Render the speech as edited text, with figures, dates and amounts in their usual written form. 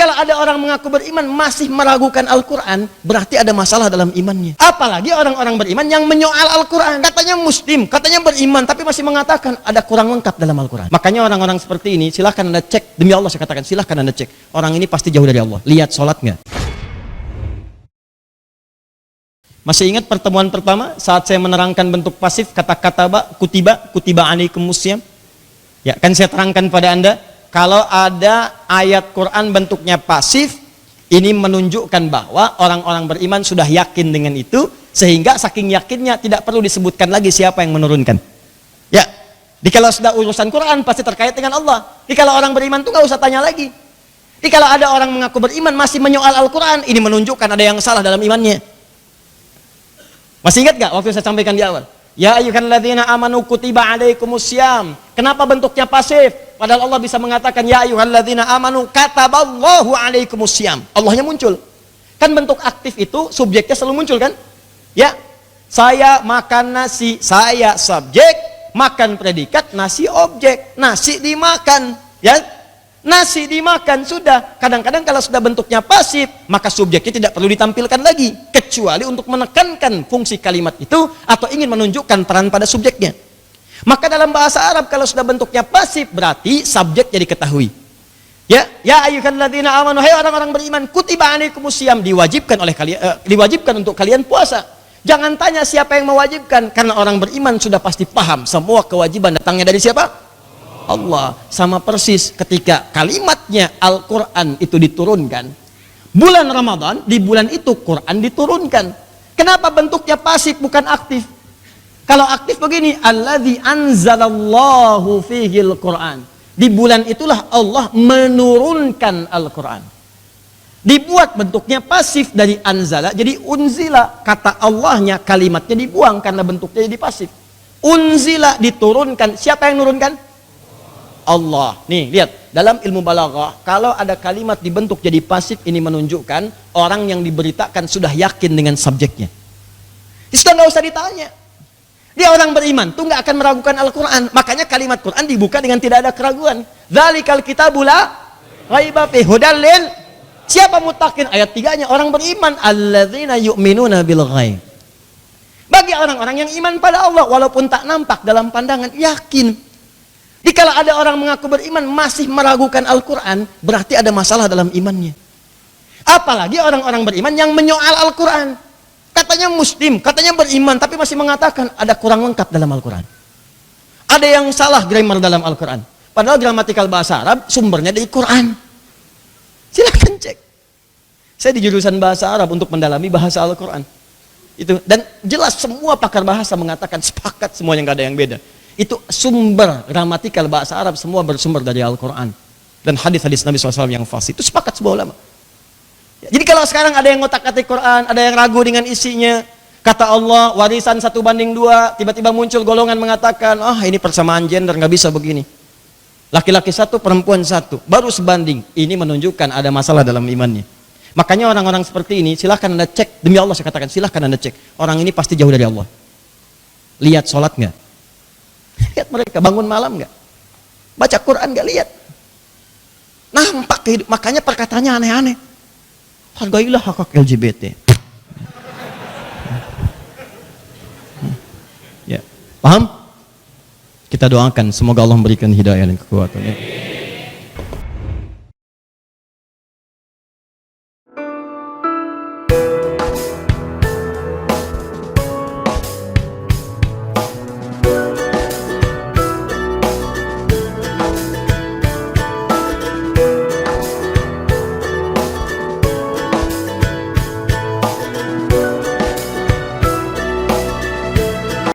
kalau ada orang mengaku beriman masih meragukan Al-Quran, berarti ada masalah dalam imannya. Apalagi orang-orang beriman yang menyoal Al-Quran. Katanya muslim, katanya beriman, tapi masih mengatakan ada kurang lengkap dalam Al-Quran. Makanya orang-orang seperti ini, silahkan Anda cek. Demi Allah saya katakan, silahkan Anda cek. Orang ini pasti jauh dari Allah. Lihat sholat nggak? Masih ingat pertemuan pertama saat saya menerangkan bentuk pasif kata-kata kutiba alaikumusiyam? Ya, kan saya terangkan pada Anda. Kalau ada ayat Quran bentuknya pasif, ini menunjukkan bahwa orang-orang beriman sudah yakin dengan itu, sehingga saking yakinnya tidak perlu disebutkan lagi siapa yang menurunkan. Ya, kalau sudah urusan Quran pasti terkait dengan Allah. Kalau orang beriman tuh nggak usah tanya lagi. Kalau ada orang mengaku beriman masih menyoal Al-Quran, ini menunjukkan ada yang salah dalam imannya. Masih ingat nggak waktu saya sampaikan di awal? Ya ayyuhalladzina amanu kutiba alaikumusiyam. Kenapa bentuknya pasif? Padahal Allah bisa mengatakan ya ayyuhalladzina amanu kataballahu alaikumusiyam. Allahnya muncul. Kan bentuk aktif itu subjeknya selalu muncul kan? Ya. Saya makan nasi, saya subjek, makan predikat, nasi objek. Nasi dimakan, ya. Nasi dimakan sudah. Kadang-kadang kalau sudah bentuknya pasif, maka subjeknya tidak perlu ditampilkan lagi, kecuali untuk menekankan fungsi kalimat itu atau ingin menunjukkan peran pada subjeknya. Maka dalam bahasa Arab kalau sudah bentuknya pasif berarti subjek jadi ketahui. Ya ayyuhalladzina amanu, hai orang-orang beriman, kutiba alaikumusiyam, diwajibkan oleh kalian, diwajibkan untuk kalian puasa. Jangan tanya siapa yang mewajibkan, karena orang beriman sudah pasti paham semua kewajiban datangnya dari siapa? Allah. Sama persis ketika kalimatnya Al-Quran itu diturunkan bulan Ramadan, di bulan itu Quran diturunkan. Kenapa bentuknya pasif bukan aktif? Kalau aktif begini, alladzi anzalallahu fihil Quran, di bulan itulah Allah menurunkan Al-Quran. Dibuat bentuknya pasif dari anzala jadi unzila, kata Allahnya kalimatnya dibuang karena bentuknya jadi pasif. Unzila diturunkan, siapa yang nurunkan? Allah. Nih, lihat, dalam ilmu balaghah, kalau ada kalimat dibentuk jadi pasif, ini menunjukkan orang yang diberitakan sudah yakin dengan subjeknya. Sudah nggak usah ditanya. Dia orang beriman, tuh nggak akan meragukan Al-Quran. Makanya kalimat Quran dibuka dengan tidak ada keraguan. Dzalikal kitabu la raiba fihi hudal lil. Siapa muttaqin? Ayat 3-nya orang beriman, alladzina yu'minuna bil ghaib. Bagi orang-orang yang iman pada Allah, walaupun tak nampak dalam pandangan, yakin. Kalau ada orang mengaku beriman masih meragukan Al-Quran, berarti ada masalah dalam imannya. Apalagi orang-orang beriman yang menyoal Al-Quran. Katanya muslim, katanya beriman, tapi masih mengatakan ada kurang lengkap dalam Al-Quran. Ada yang salah grammar dalam Al-Quran. Padahal gramatikal bahasa Arab sumbernya dari Quran. Silahkan cek. Saya di jurusan bahasa Arab untuk mendalami bahasa Al-Quran. Dan jelas semua pakar bahasa mengatakan sepakat semuanya, nggak ada yang beda. Itu sumber gramatikal bahasa Arab semua bersumber dari Al-Quran dan hadis-hadis Nabi SAW yang fasih. Itu sepakat semua ulama. Ya, jadi kalau sekarang ada yang ngotak-ngatik Quran, ada yang ragu dengan isinya, kata Allah warisan 1:2, tiba-tiba muncul golongan mengatakan, ini persamaan gender, nggak bisa begini. Laki-laki 1, perempuan 1, baru sebanding. Ini menunjukkan ada masalah dalam imannya. Makanya orang-orang seperti ini, silahkan Anda cek. Demi Allah saya katakan, silahkan Anda cek. Orang ini pasti jauh dari Allah. Lihat sholat nggak? Lihat mereka bangun malam nggak? Baca Quran nggak? Lihat. Nampak kehidupan. Makanya perkataannya aneh-aneh. Hargailah hak LGBT. Ya, paham? Kita doakan semoga Allah memberikan hidayah dan kekuatan. Ya.